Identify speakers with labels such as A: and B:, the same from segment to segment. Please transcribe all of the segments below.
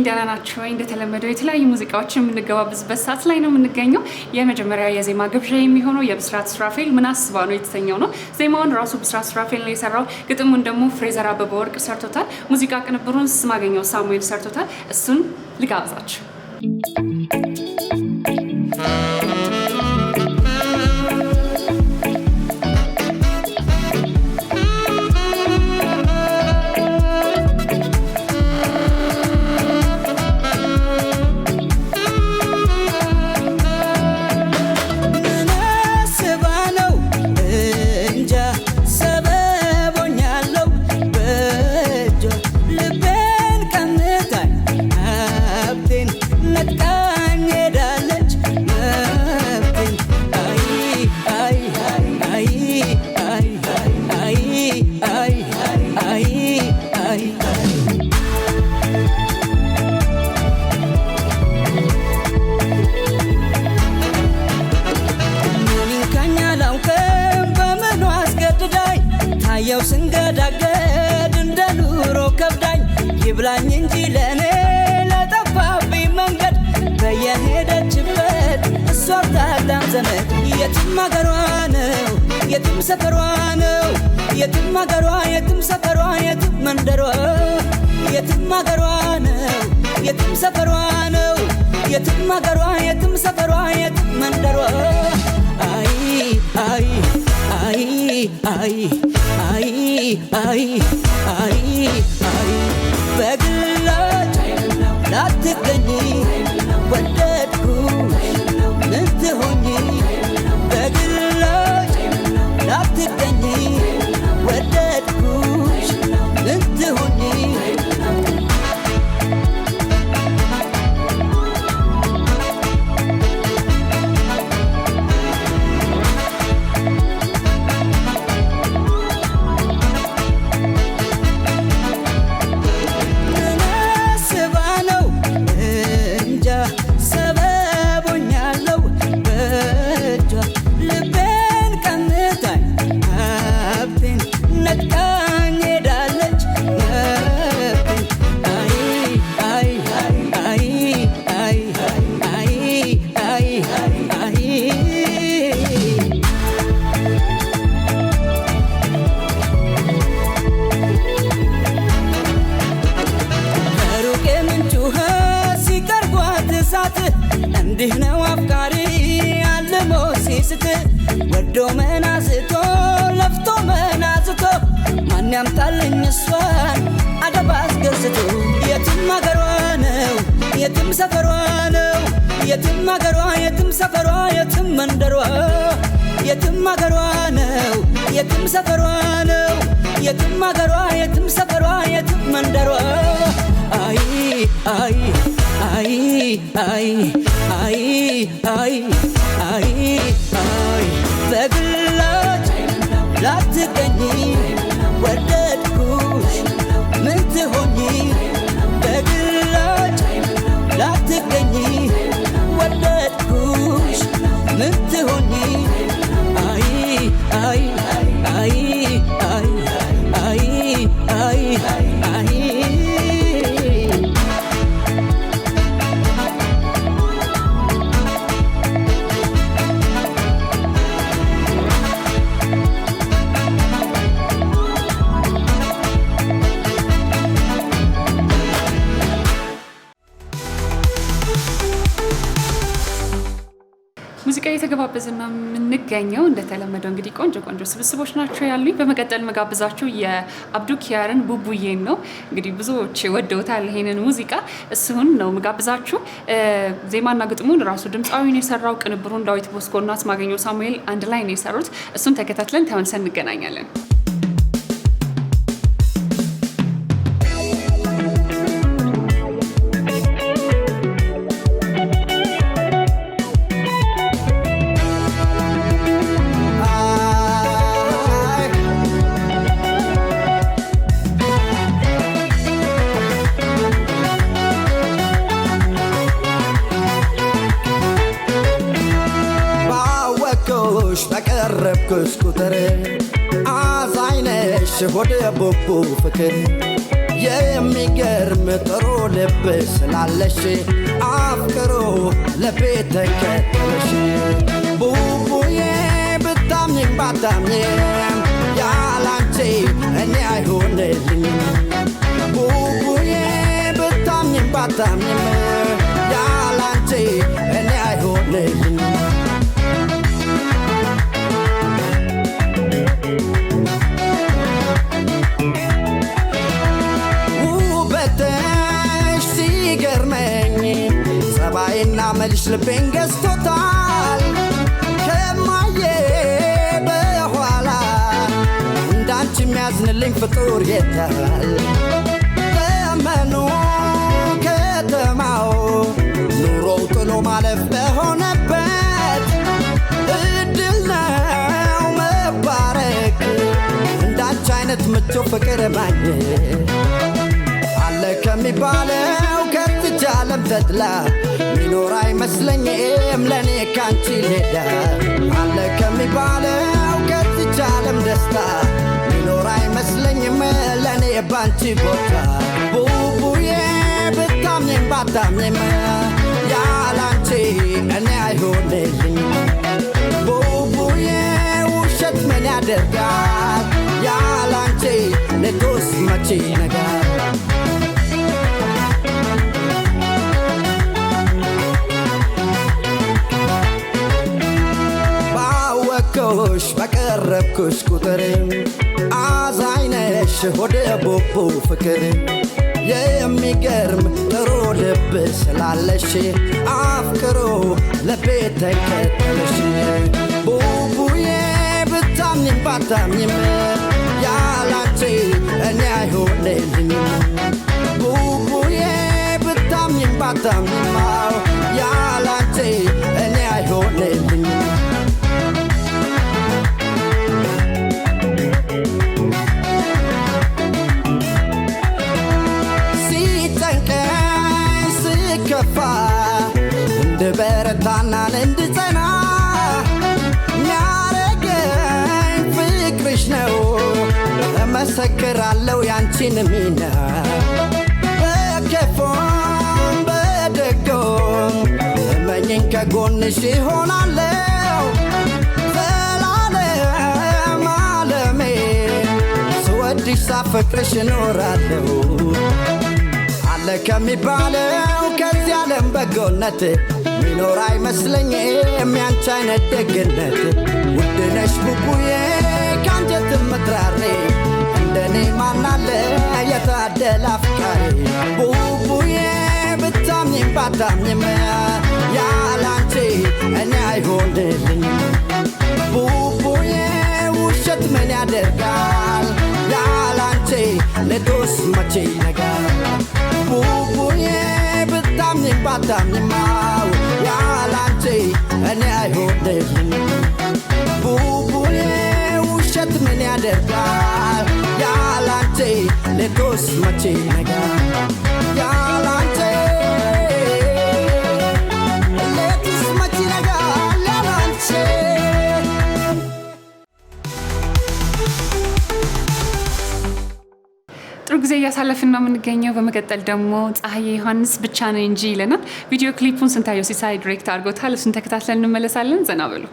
A: ደህና ናችሁ ወይ? እንደተለመደው የተለያዩ ሙዚቃዎችን የምንገባበዝበት ሰዓት ላይ ነው የምንገኘው። የመጀመሪያ የዜማ ግብዣ የሚሆነው የብስራት ሱራፌል ምን አስባ ነው የተሰኘው ነው። ዜማውን ራሱ ብስራት ሱራፌል ነው የሰራው። ግጥሙን ደግሞ ፍሬዘር አበበ ወርቅ ሰርቶታል። ሙዚቃ ቅንብሩን ስማገኘው ሳሙኤል ሰርቶታል። እሱን ልጋብዛችሁ።
B: ያው ስንገዳገድ እንደ ኑሮ ከብዳኝ ይብላኝ እንጂ ለኔ ለጠፋብኝ መንገድ በየሄደችበት እሷ ታዳም ዘመድ የትም አገሯ ነው የትም ሰፈሯ ነው የትም አገሯ የትም ሰፈሯ የትም መንደሯ የትም አገሯ ነው የትም ሰፈሯ ነው የትም አገሯ የትም ሰፈሯ የትም መንደሯ አይ አይ አይ አይ አይ አይ አይ አይ በግላጭ ላትገኝ ወደድኩ ምን ትሆኚ በግላጭ ላትገኝ ወደድኩሽ ምን ትሆኚ እንዲህ ነው አፍቃሪ አልሞ ሲስት ወዶ መናዝቶ ለፍቶ መናዝቶ ማን ያምጣልኝ እሷን አደባ አስገዝቶ የትም አገሯ ነው የትም ሰፈሯ ነው የትም አገሯ የትም ሰፈሯ የትም መንደሯ የትም አገሯ ነው የትም ሰፈሯ ነው የትም አገሯ የትም ሰፈሯ የትም መንደሯ አይ አይ አይ አይ አይ አይ አይ አይ በግላጭ ላትገኝ ወደድኩሽ ምን ትሆኚ በግላጭ ላትገኝ ወደድኩሽ ምን ትሆኚ አይ አይ አይ አይ አይ አይ አይ
A: ሙዚቃ የተገባበዘና የምንገኘው እንደተለመደው እንግዲህ ቆንጆ ቆንጆ ስብስቦች ናቸው ያሉኝ። በመቀጠል መጋብዛችሁ የአብዱ ኪያርን ቡቡዬን ነው። እንግዲህ ብዙዎች ወደውታል ይሄንን ሙዚቃ፣ እሱን ነው መጋብዛችሁ። ዜማና ግጥሙን ራሱ ድምፃዊ ነው የሰራው። ቅንብሩን ዳዊት ቦስኮና ስማገኘው ሳሙኤል አንድ ላይ ነው የሰሩት። እሱን ተከታትለን ተመልሰን እንገናኛለን።
C: በቀረብኩሽ ቁጥር አዛኝ ነሽ ሆደ ቦቦ ፍቅር
B: የሚገርም ጥሩ ልብ ስላለሽ አፍቅሮ ለቤት ተከተለሽ ቡቡዬ ብታምኝም ባታምኝም ያላንቺ እኔ አይሆንልኝም ቡቡዬ ብታምኝም ባታምኝም ያላንቺ እኔ አይሆንልኝም ውበትሽ ሲገርመኝ ጸባይና መልሽ ልቤን ገዝቶታል ከማየ በኋላ እንዳንቺ የሚያዝንልኝ ፍጡር የታል ዘመኑ ከተማው ኑሮው ጥሎ ማለፍ በሆነበት እድል ነው መባረክ እንዳንቺ አይነት ምቹ ፍቅር ማግኘት አለ ከሚባለው ከዚች ዓለም ተድላ ሚኖር አይመስለኝም ለኔ ካንቺ ሌላ አለ ከሚባለው ከዚች ዓለም ደስታ ሚኖር አይመስለኝም ለኔ ባንቺ ቦታ ቡቡዬ ብታምኝም ባታምኝም ያላንቺ እኔ አይሆንልኝም ቡቡዬ ውሸት ምን ያደርጋል ያላንቺ ሌቱስ መቼ ይነጋል ባወቅኩሽ በቀረብኩሽ ቁጥር አዛኝነሽ ሆደ ቡቡ ፍቅር የሚገርም ጥሩ ልብ ስላለሽ አፍቅሮ ለቤት ተከተለሽ ቡቡዬ ብታምኝም ባታምኝም ያላንቺ እኔ አይሆንልኝም ቡቡዬ ብታምኝም ባታምኝም ያላንቺ እኔ አይሆንልኝም ከፋ እንድበረታና እንድጸና ሚያረገኝ ፍቅርሽ ነው እመሰክራለሁ ያንቺን ሚና በከፋም በደጎም እመኝኝ ከጎንሽ ይሆናለሁ ዘላለም ዓለሜ ስወድሽ ሳፈቅርሽ እኖራለሁ አለ ከሚባለው ከዚህ ዓለም በጎነት ሚኖር አይመስለኝም ያንቺ አይነት ደግነት ውድነሽ ቡቡዬ ካንጀት ምትራሬ እንደኔ ማናለ የታደለ አፍቃሪ ቡቡዬ ብታምኝም ባታምኝም ያላንቺ እኔ አይሆንልኝም ቡቡዬ ውሸት ምን ያደርጋል ያላንቺ ሌቱስ መቼ ይነጋል ቡቡዬ ብታምኝም ባታምኝም ያላንቺ እኔ አይሆንልኝም ቡቡዬ ውሸት ምን ያደርጋል ያላንቺ ሌቱስ መቼ ይነጋል ያላንቺ ሌቱስ መቼ ይነጋል ያላንቺ
A: ጥሩ ጊዜ እያሳለፍን ነው የምንገኘው። በመቀጠል ደግሞ ፀሐዬ ዮሐንስ ብቻ ነው እንጂ ይለናል። ቪዲዮ ክሊፑን ስንታየው ሲሳይ ዲሬክት አድርጎታል። እሱን ተከታትለን እንመለሳለን። ዘና በሉ።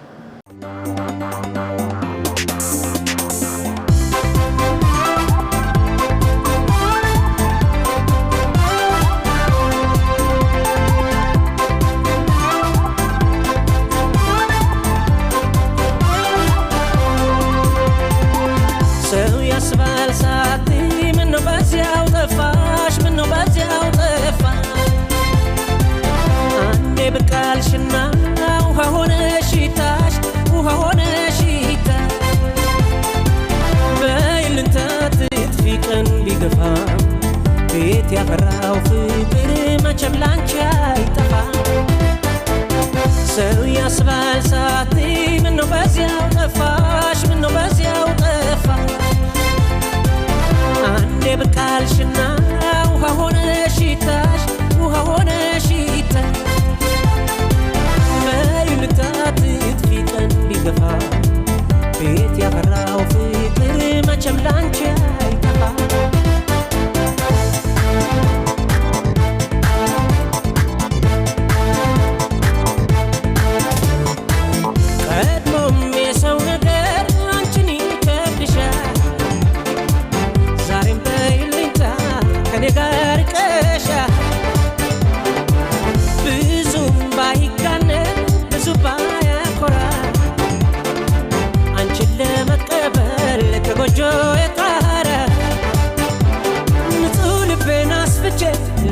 C: ሰው ያስባል ሳት ምነው በዚያው ጠፋሽ ምነው በዚያው ጠፋሽ አንዴ ብቃልሽና ውሃ ሆነ ሽታሽ ውሃ ሆነ ሽታሽ በይልንታ ትጥፊ ቀን ቢገፋ ቤት ያፈራው ፍቅር መቼም ላንቺ አይጠፋም ሰው ያስባል ሳት ምነው በዚያው ጠፋሽ ምነው በዚያው ጠፋሽ አንዴ ብቃልሽና ውሃ ሆነ ሽታሽ ውሃ ሆነ ሽታሽ በይልታ ትጥፊ ቀን ቢገፋ ቤት ያፈራው ፍቅር መቼም ላንቺ አይጠፋም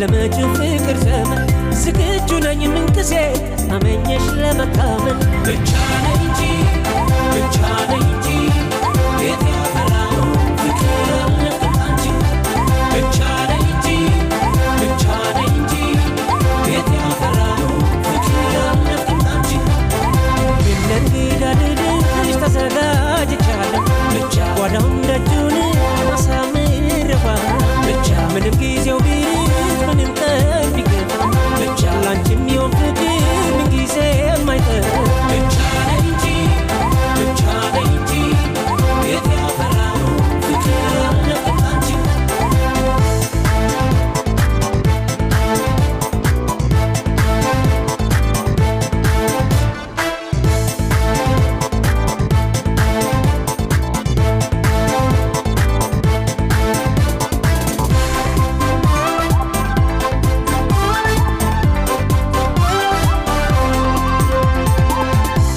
C: ለመጪው ፍቅር ዘመን ዝግጁ ነኝ ምንጊዜ አመኘሽ ለመታመን ብቻ ነኝ እንጂ ብቻ ነኝ እንጂ ቤት ያፈራው ፍቅር አለበት አንቺ ብቻ ነኝ እንጂ ብቻ ነኝ እንጂ ቤት ያፈራው ፍቅር አለበት አንቺ ለእንግዳ ልልሽ ተዘጋጅቻለሁ ብቻ ጓዳውን ደጁን አሳምረባ ብቻ ምንም ጊዜው ቢርቅ ምንም ቀን ቢገፋ ብቻ ላንቺ የሚሆን ፍቅር ምንጊዜ የማይጠፋ ብቻ ነኝ እንጂ ብቻ ነኝ እንጂ ቤት ያፈራው ፍቅር አለበት አንቺ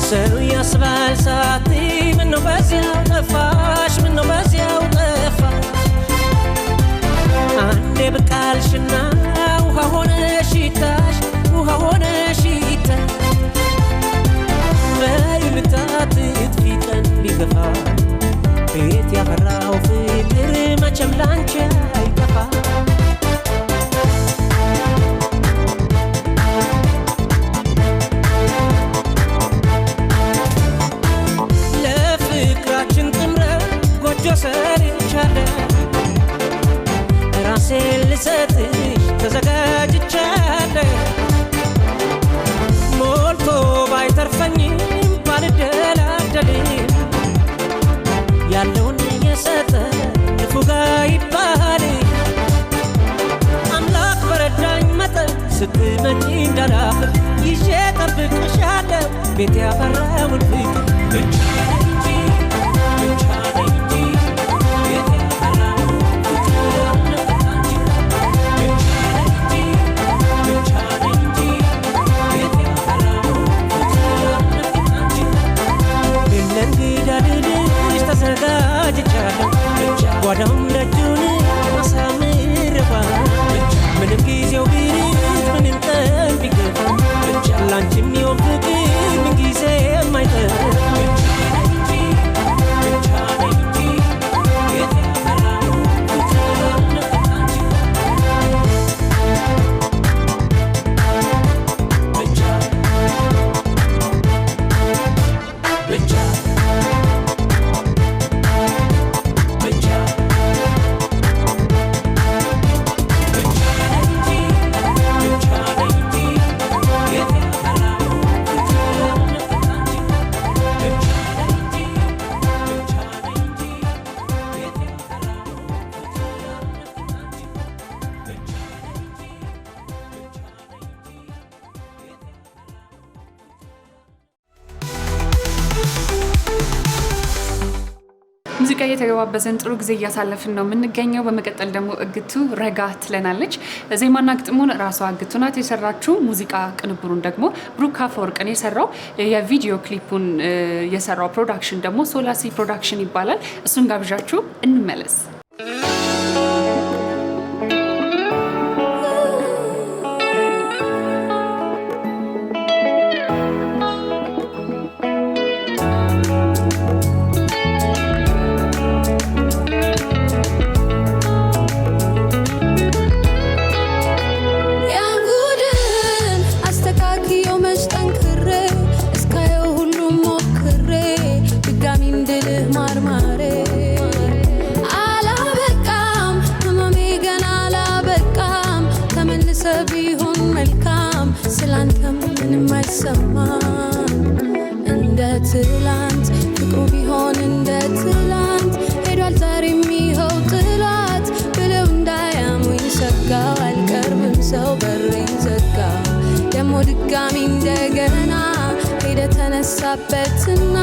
C: ሰው ያስባል ሳቲ ምነው በዚያው ጠፋሽ ምነው በዚያው ጠፋሽ አንዴ ብቅ አልሽና ውሃ ሆነሽ ይታሽ ውሃ ሆነሽ ይታሽ በይሉኝታ ትጥፊ ቀን ቢገፋ ቤት ያፈራው ፍቅር መቼም ላንቺ አይጠፋ ሰርቻለሁ ራሴን ልሰጥሽ ተዘጋጅቻለሁ ሞልቶ ባይተርፈኝም ባልደላደልም ያለውን የሰጠ ንፉጋ ይባል አምላክ በረዳኝ መጠን ስትመጪ እንዳላፍር ይዤ ጠብቅሻለሁ ቤት ያፈራውን ፍቅር ብቻ እንጂ ብቻ ተዘጋጅቻለሁ ጓዳውን ደጁን አሳምረባ ምንም ጊዜው ቢርቅ ምንም ቀን ቢገፋ ላንቺ የሚሆን ፍቅር ምንጊዜ የማይጠፋ
A: ሙዚቃ እየተገባበዘን ጥሩ ጊዜ እያሳለፍን ነው የምንገኘው። በመቀጠል ደግሞ እግቱ ረጋ ትለናለች። ዜማና ግጥሙን ራሷ እግቱ ናት የሰራችው። ሙዚቃ ቅንብሩን ደግሞ ብሩክ አፈወርቅን የሰራው። የቪዲዮ ክሊፑን የሰራው ፕሮዳክሽን ደግሞ ሶላሲ ፕሮዳክሽን ይባላል። እሱን ጋብዣችሁ እንመለስ። እንደ ትላንት ፍቅሩ ቢሆን እንደ ትላንት ሄዷል ዛሬ የሚኸው ጥላት ብለው እንዳያሙኝ ሰጋው አልቀርብም ሰው በሬን ዘጋ ደሞ ድጋሚ እንደገና ሄደ ተነሳበትና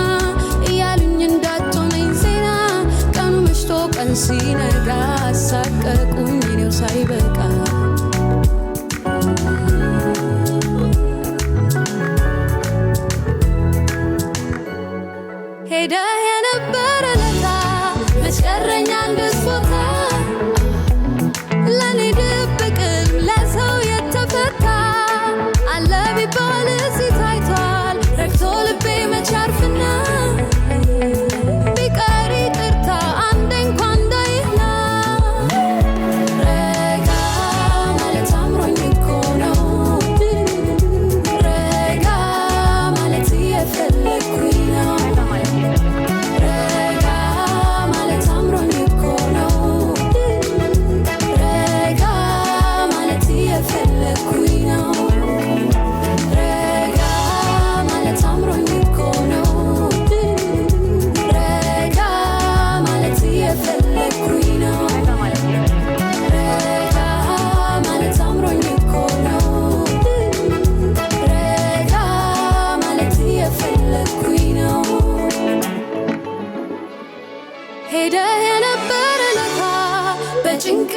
A: እያሉኝ እንዳትሆነኝ ዜና ቀኑ መሽቶ ቀን ሲነጋ አሳቀቁኝ እኔው ሳይበቃ ሄደ የነበረ ለታ መስቀረኛ እንደስቦታ ለኔ ድብቅም ለዛ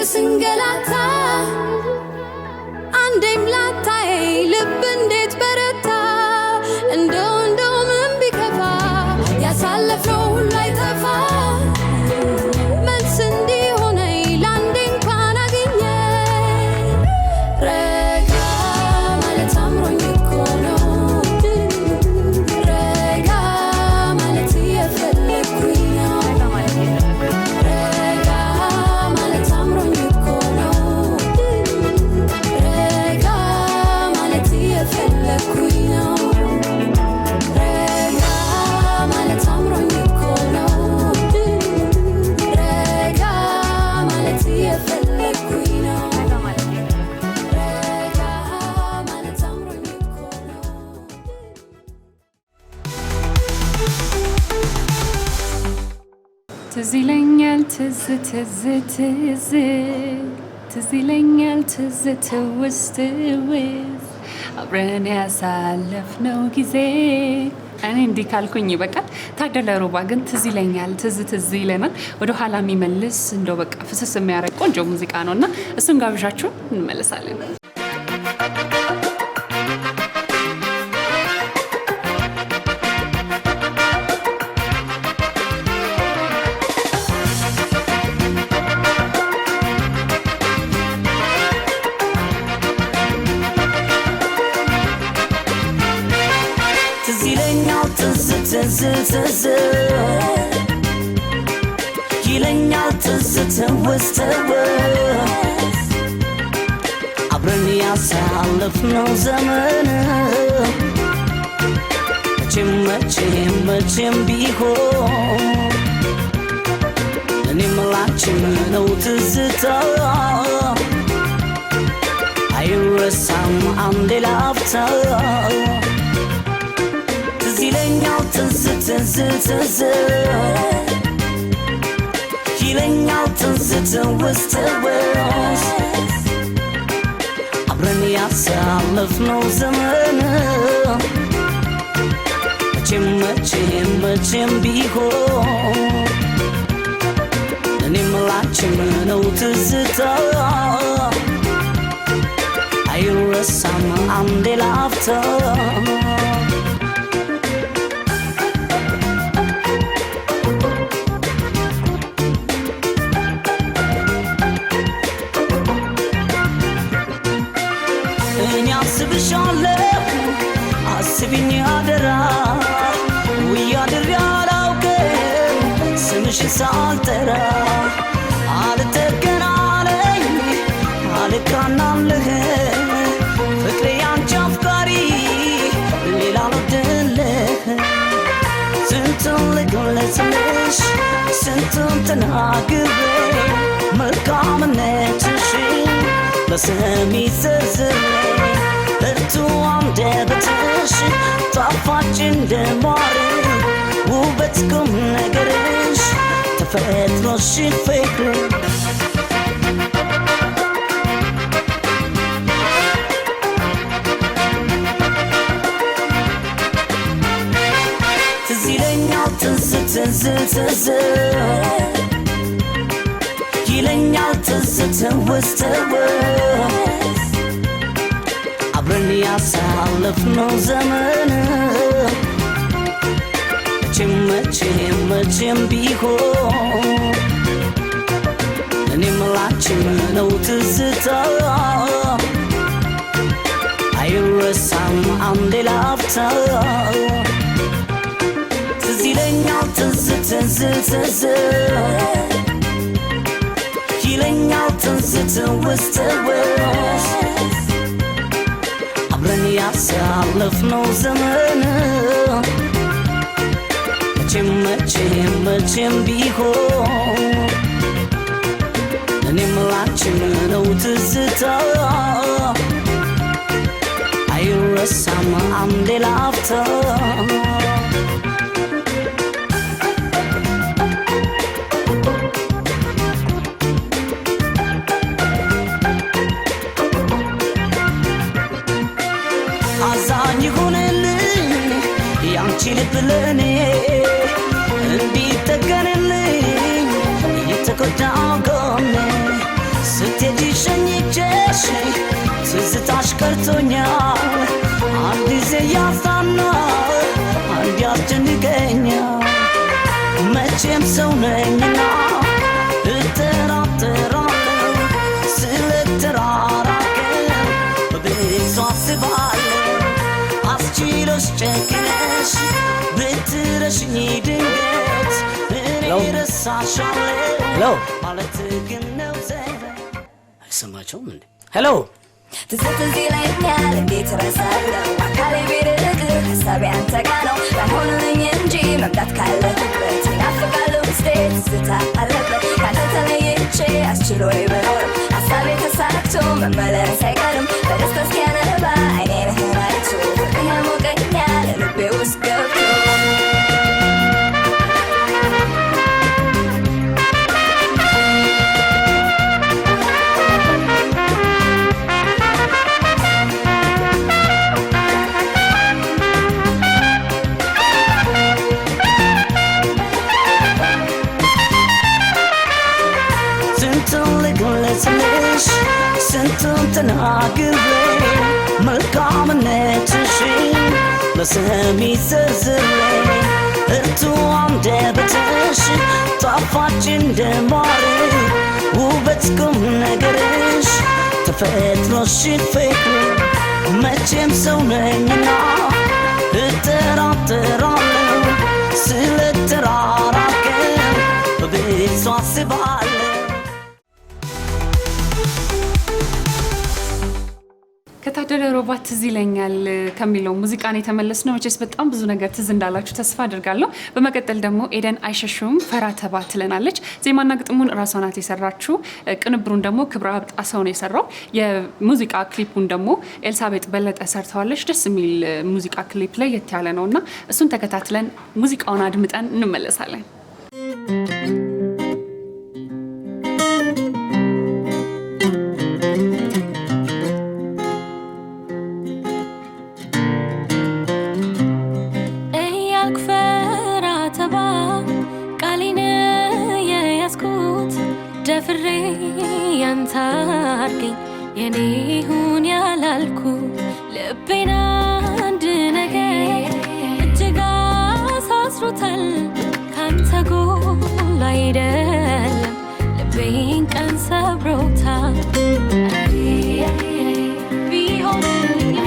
D: ስንገላታ አንዴም ላታይ ልብ እንዴት በረታ እንደው ምን ቢከፋ ያሳለፍነው ሁሉ አይጠፋ መልስ እንዲሆነኝ ለአንዴ እንኳን አገኘ ረጋ ማለት አምሮኝ እኮ ነው ረጋ ማለት እየፈለግኩኝ ነው ረጋ ማለት አምሮኝ እኮ ነው ረጋ ማለት እየፈለግኩኝ ነው ረጋ ማለት አምሮኝ እኮ ነው ረጋ ማለት እየፈለግኩኝ ነው ረጋ ማለት አምሮኝ እኮ ነው
A: ትዝ ይለኛል ትዝ ትዝ ትዝ ትዝ ይለኛል ትዝ ትውስ ትውስ አብረን ያሳለፍነው ጊዜ እኔ እንዲህ ካልኩኝ ይበቃል። ታደለ ሮባ ግን ትዝ ይለኛል ትዝ ትዝ ይለናል ወደ ኋላ የሚመልስ እንደው በቃ ፍስስ የሚያደርግ ቆንጆ ሙዚቃ ነው እና እሱን ጋብዣችሁ እንመለሳለን።
C: ትዝ ይለኛል ትዝ ትዝ ትዝ ይለኛል ትዝ ትውስ ትውስ አብረን ያሳለፍነው ዘመን መቼም ቢሆን እኔም ላንቺም ነው ትዝታ አይረሳም አንዴ ላፍታ ትዝ ይለኛል ትዝ ትዝ ትዝ ይለኛል ትዝ ትውስ ትውስ አብረን ያሳለፍነው ዘመን መቼም ቢሆን እኔም ላንቺም ነው ትዝታ አይረሳም አንዴ ላፍታ እኔ አስብሻለሁ አስቢኝ አደራ ውያድር ያላውቅም ስምሽን ሳልጠራ አልተገናለኝ አልቃናልህ ፍቅሬ ያንቺ አፍቃሪ ሌላ ልወድልህ ስንቱን ልግለጽልሽ ስንቱን ተናግሬ መልካምነትሽን ለሰሚ ዘርዝሬ እርቱ አንደበትሽ ጣፋጭ እንደ ማር ውበት ቁም ነገርሽ ተፈጥሮሽን ፍቅር ትዝ ይለኛል ትዝ ትዝ ትዝ ይለኛል ትዝ ትውስ ትውስ አብረን ያሳለፍነው ዘመን መቼም ቢሆን እኔም ላንቺም ነው ትዝታ አይረሳም አንዴ ላፍታ ትዝ ይለኛል ትዝ ትዝ ትዝ ይለኛል ትዝ ትውስ ትውስ አብረን ያሳለፍነው ዘመን መቼም ቢሆን እኔም ላንቺም ነው ትዝታ አይረሳም አንዴ ላፍታ አዛኝ ይሁንልኝ ያንቺ ልብ ለኔ እንዲጠገንልኝ የተጎዳው ጎኔ
E: ስትሄጂ ሸኝቼሽ ትዝታሽ ቀርቶኛል አንድ ጊዜ ያዝናናል አንድ ያስጨንቀኛል መቼም ሰው ነኝና እጠራጠራለሁ ስለተራራቅን በብዙ አስባለሁ አስችሎሽ ጨክነሽ ብትረሽኝ ድንገት እኔ ረሳሻለሁ ማለት ግን ነው ዘበ አይሰማቸውም እንዴ ሄሎ
D: ትዝ ይለኛል እንዴት ረሳለሁ አካሌ ቢርቅህ ሀሳቤ አንተ ጋ ነው ባይሆንልኝ እንጂ መምጣት ካለህበት ይናፍቃል ውስጤ ትዝታ አለበት ካንተ ተለይቼ አስችሎኝ ብኖርም ሀሳቤ ተሳክቶ መመለስ አይቀርም በደስታ እስኪያነባ አይኔንህን አይቶ ፍቅርህ ያሞቀኛል ልቤ ውስጥ ገብቶ ትንሽ ስንቱን ተናግሬ መልካምነትሽን ለሰሚ ዘርዝሬ እርቱ አንደበትሽ ጣፋጭ እንደማር ውበት ቁም ነገርሽ ተፈጥሮሽን ፍቅር መቼም ሰው ነኝና እጠራጠራለሁ ስለተራራቅን በብዙ አስባለሁ
A: ከታደለ ሮባ ትዝ ይለኛል ከሚለው ሙዚቃን የተመለስነው መቼስ በጣም ብዙ ነገር ትዝ እንዳላችሁ ተስፋ አድርጋለሁ። በመቀጠል ደግሞ ኤደን አይሸሹም ፈራ ተባ ትለናለች። ዜማና ግጥሙን ራሷ ናት የሰራችው። ቅንብሩን ደግሞ ክብረአብ ጣሰው ነው የሰራው። የሙዚቃ ክሊፑን ደግሞ ኤልሳቤጥ በለጠ ሰርተዋለች። ደስ የሚል ሙዚቃ ክሊፕ ላይ ያለ ነውና እሱን ተከታትለን ሙዚቃውን አድምጠን እንመለሳለን።
F: ደፍሬ ያንተ አድርገኝ የኔ ይሁን ያላልኩ ልቤን አንድ ነገር እጅግ አሳስሮታል ካንተ ጎል አይደለም ልቤን ቀን ሰብሮታል ቢሆንልኝ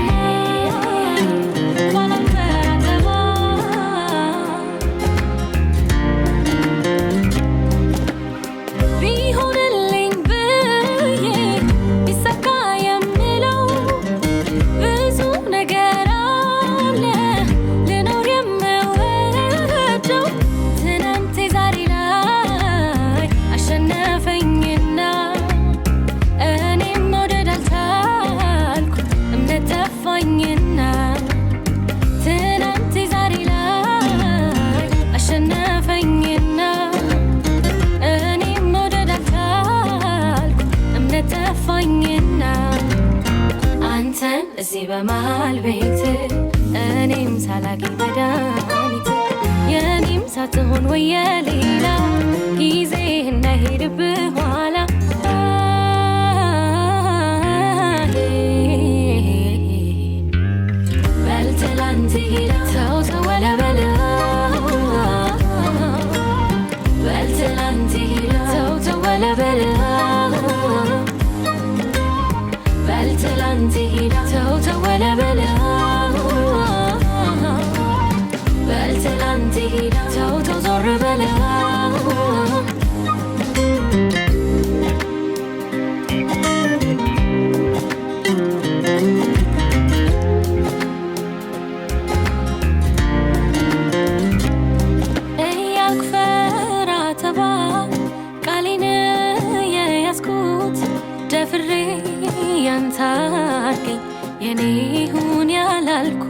F: በመሃል ቤት እኔም ሳላቂ መድኃኒት የኔም ሳትሆን ወየሌላ ጊዜ እንዳይሄድብህ ኋላ በል ትላንት ሄዳ ተው ተወለበለ በል ትላንት ሄዳ ተው ተወለበለ በል ትላንት ሄዳ ተው ተወለበለ በል ትላንት ሄዳ ተው ተው ዞር በለ ደፍሬ ያንተ አድርገኝ የኔ ይሁን ያላልኩ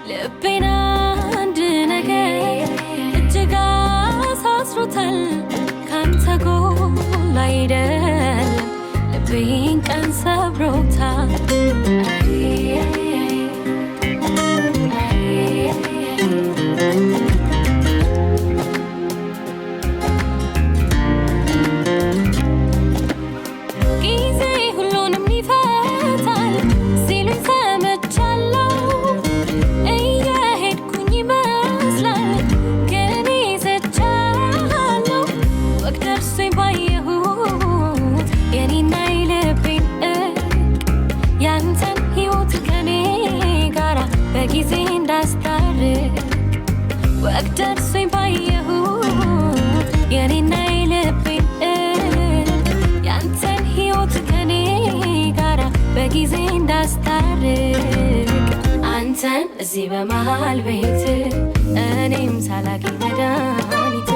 F: ልቤን አንድ ነገር እጅግ አሳስሮታል ካንተ ጎል አይደለም ልቤን ቀን ሰብሮታል ደርሶኝ ባየሁት የኔና የልቤን ያንተን ሕይወት ከኔ ጋራ በጊዜ እንዳስታርቅ አንተን እዚህ በመሃል ቤት እኔም ሳላገኝ መድኃኒት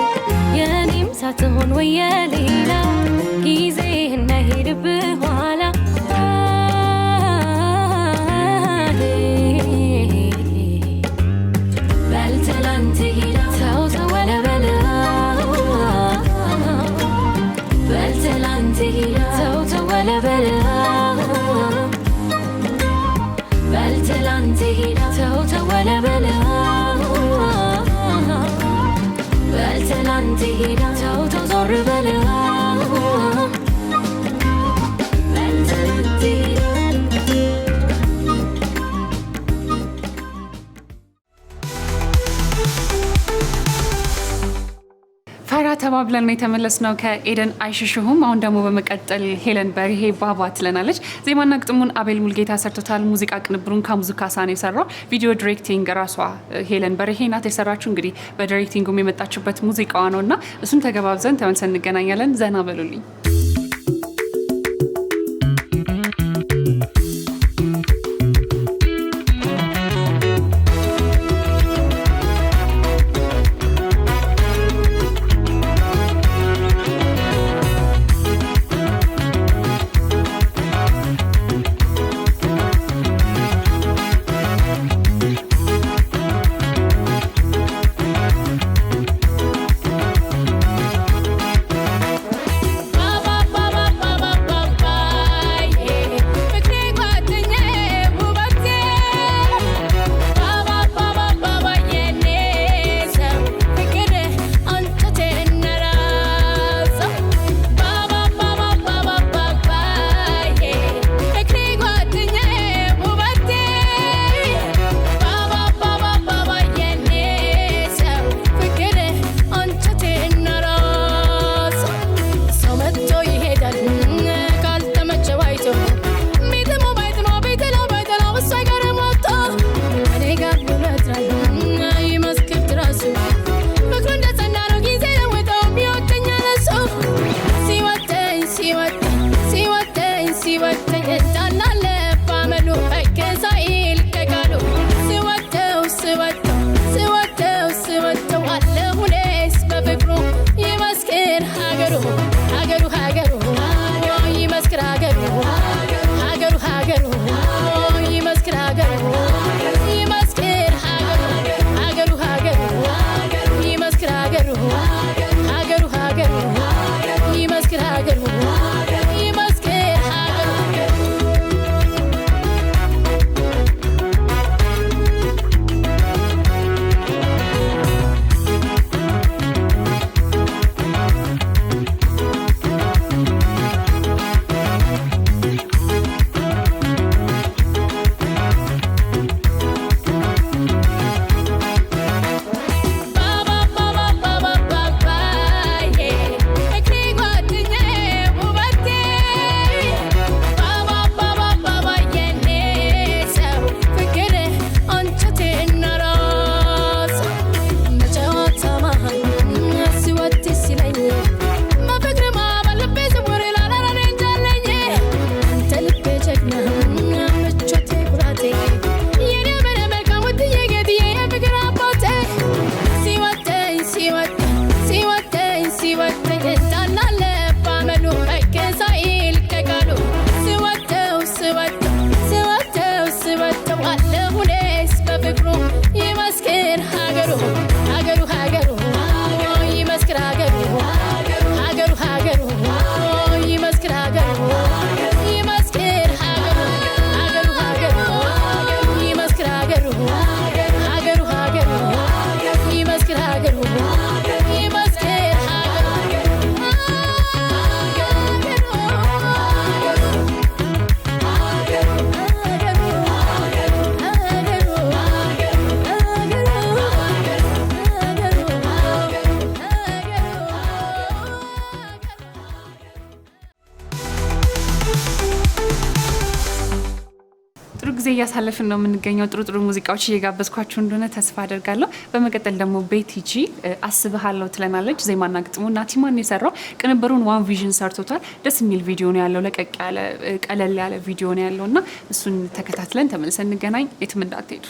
F: የኔም ሳትሆን ወይ የሌላ ጊዜ እንዳይሄድብህ ኋላ በል ትላንት ሄዳ ተው ተወለ በለው በል ትላንት ሄዳ ተው ተወለ በለው በል ትላንት ሄዳ ተው ተወለ በለው በል ትላንት ሄዳ ተው ተው ዞር በለው በል ትላንት ሄዳ
A: ፈራ ተባብለን ነው የተመለስነው ከኤደን አይሽሽሁም። አሁን ደግሞ በመቀጠል ሄለን በርሄ ባባ ትለናለች። ዜማና ግጥሙን አቤል ሙልጌታ ሰርቶታል። ሙዚቃ ቅንብሩን ካሙዙ ካሳ ነው የሰራው። ቪዲዮ ዲሬክቲንግ ራሷ ሄለን በርሄ ናት የሰራችው። እንግዲህ በዲሬክቲንጉም የመጣችበት ሙዚቃዋ ነውና እሱን ተገባብዘን ተመልሰን እንገናኛለን። ዘና በሉልኝ። እያሳለፍን ነው የምንገኘው። ጥሩ ሙዚቃዎች እየጋበዝኳችሁ እንደሆነ ተስፋ አደርጋለሁ። በመቀጠል ደግሞ ቤቲጂ አስብሃለሁ ትለናለች። ዜማና ግጥሙ ናቲማን የሰራው፣ ቅንብሩን ዋን ቪዥን ሰርቶታል። ደስ የሚል ቪዲዮ ነው ያለው፣ ለቀቅ ያለ ቀለል ያለ ቪዲዮ ነው ያለውና እሱን ተከታትለን ተመልሰን እንገናኝ። የትም እንዳትሄዱ።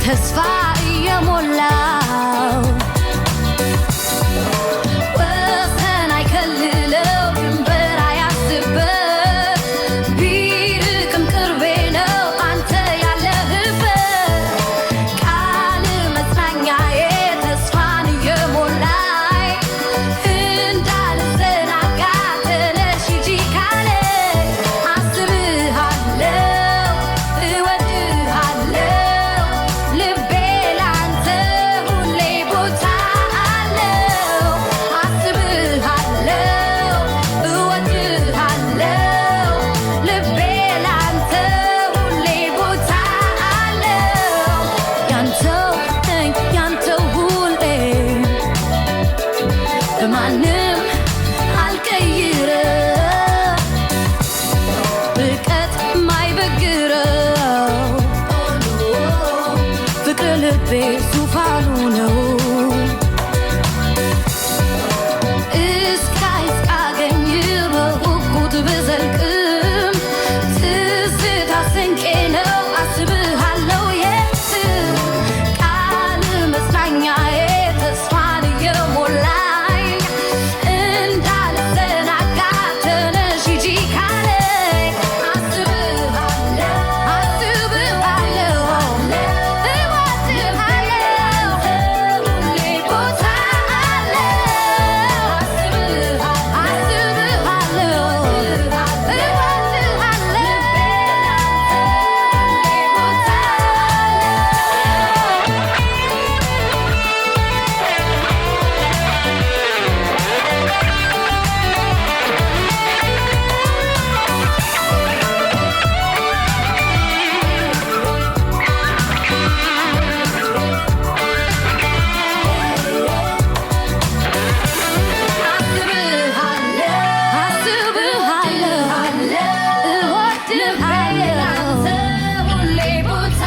F: ተስፋ የሞላው ወሰን አይከልለው ድንበር አያስበት ቢርቅም ቅርቤ ነው አንተ ያለህበት ቃል መጽናኛዬ ተስፋን የሞላኝ እንዳልዘናጋ ተነሽ ሂጂ ካለኝ አስብሃለሁ እወድሃለሁ ልቤ ላንተ ሁሌ ቦታ አለው አስብሃለሁ እወድሃለሁ ልቤ ላንተ ሁሌ ቦታ አለው ያንተው ነኝ ያንተው ሁሌ በማንም አልቀይርም ርቀት ማይበግረው ፍቅር ልቤ ዙፋኑ ነው እስካገኝ በጉጉት ብዘልቅም ትዝታ ስንቄ ነው አስብሃለሁ የትም ቃል መጽናኛዬ ተስፋን የሞላኝ እንዳልዘናጋ ተነሽ ሂጂ ካለኝ አስብሃለሁ ሁሌ ቦታ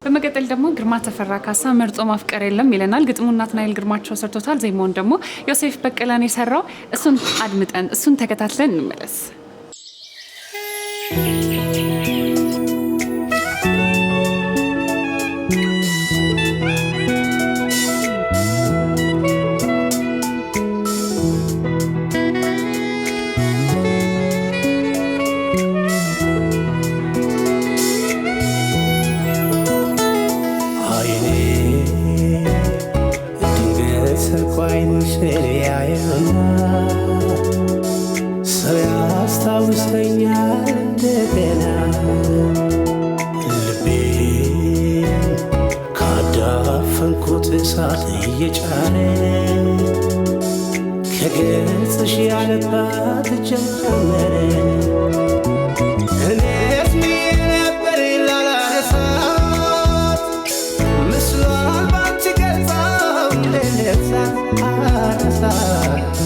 A: በመቀጠል ደግሞ ግርማ ተፈራ ካሳ መርጦ ማፍቀር የለም ይለናል። ግጥሙን ናትናኤል ግርማቸው ሰርቶታል። ዜማውን ደግሞ ዮሴፍ በቀለን የሰራው። እሱን አድምጠን እሱን ተከታትለን እንመለስ።
G: ሰው ያስታውሰኛል እንደገና ልቤ ካዳፈንኩት እሳት እየጫረ ከገጽሽ ያለባት ጀመረ እኔስ ምዬ ነበር ላላነሳት ምስሏን ባንቺ ገልጻው እንደነሳት አነሳት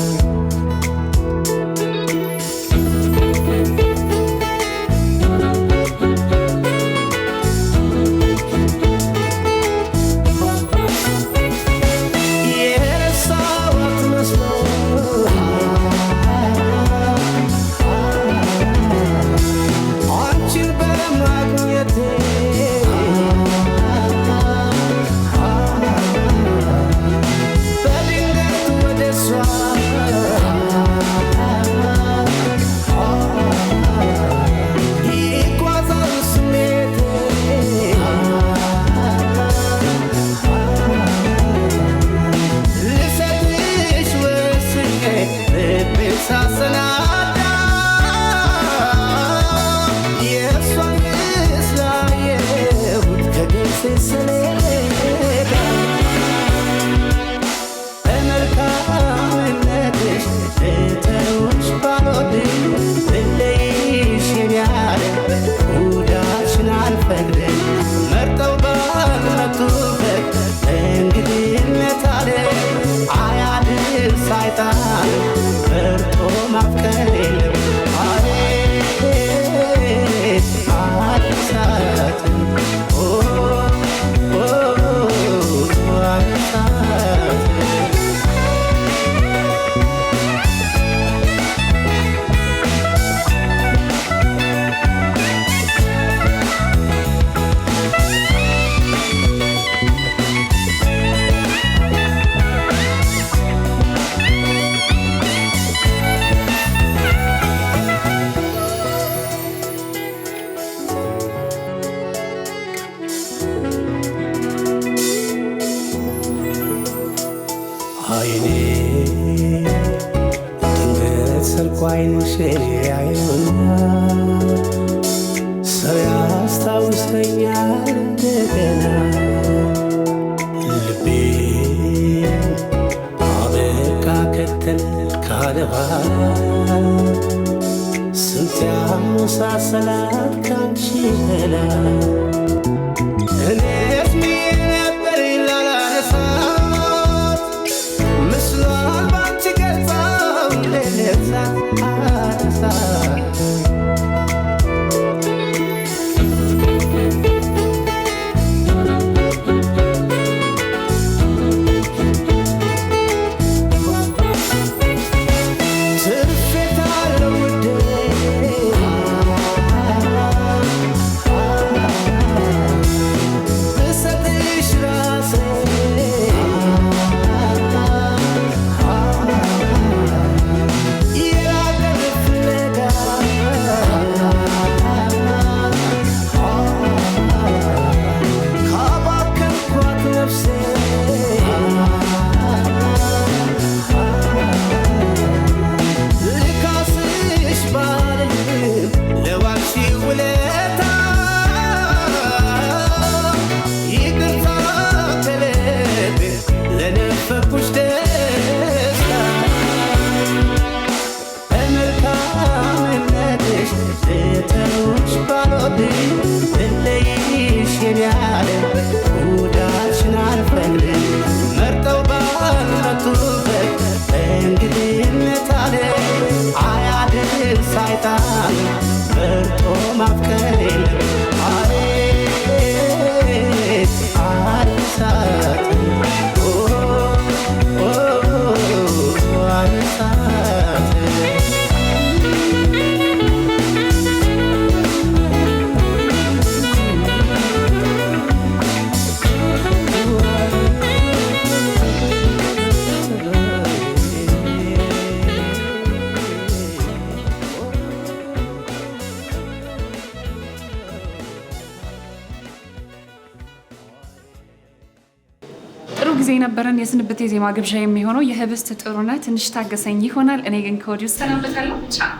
G: ያለ ጉዳችን አልፈቅድም መርጠው ባልመጡበት እንግድነት አለ አያድር ሳይጣን መርጦ ማፍቀር የለም አዲሳት አይኔ ድንገት ሰርቆ ዓይንሽን ያየውና ሰው ያስታውሰኛል እንደገና ልቤ አበቃ ከተል ካለ በኋላ ስንት ያመሳሰላት ካንቺ ሌላ እኔስ ምን ነበር ላላነሳት ምስሏን ባንቺ ገጻው ለነሳት አነሳት
A: ጊዜ ነበረን። የስንብት የዜማ ግብዣ የሚሆነው የህብስት ጥሩነት ትንሽ ታገሰኝ ይሆናል። እኔ ግን ከወዲሁ ሰናበታለሁ። ቻው።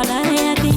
C: ላይ ያገኝ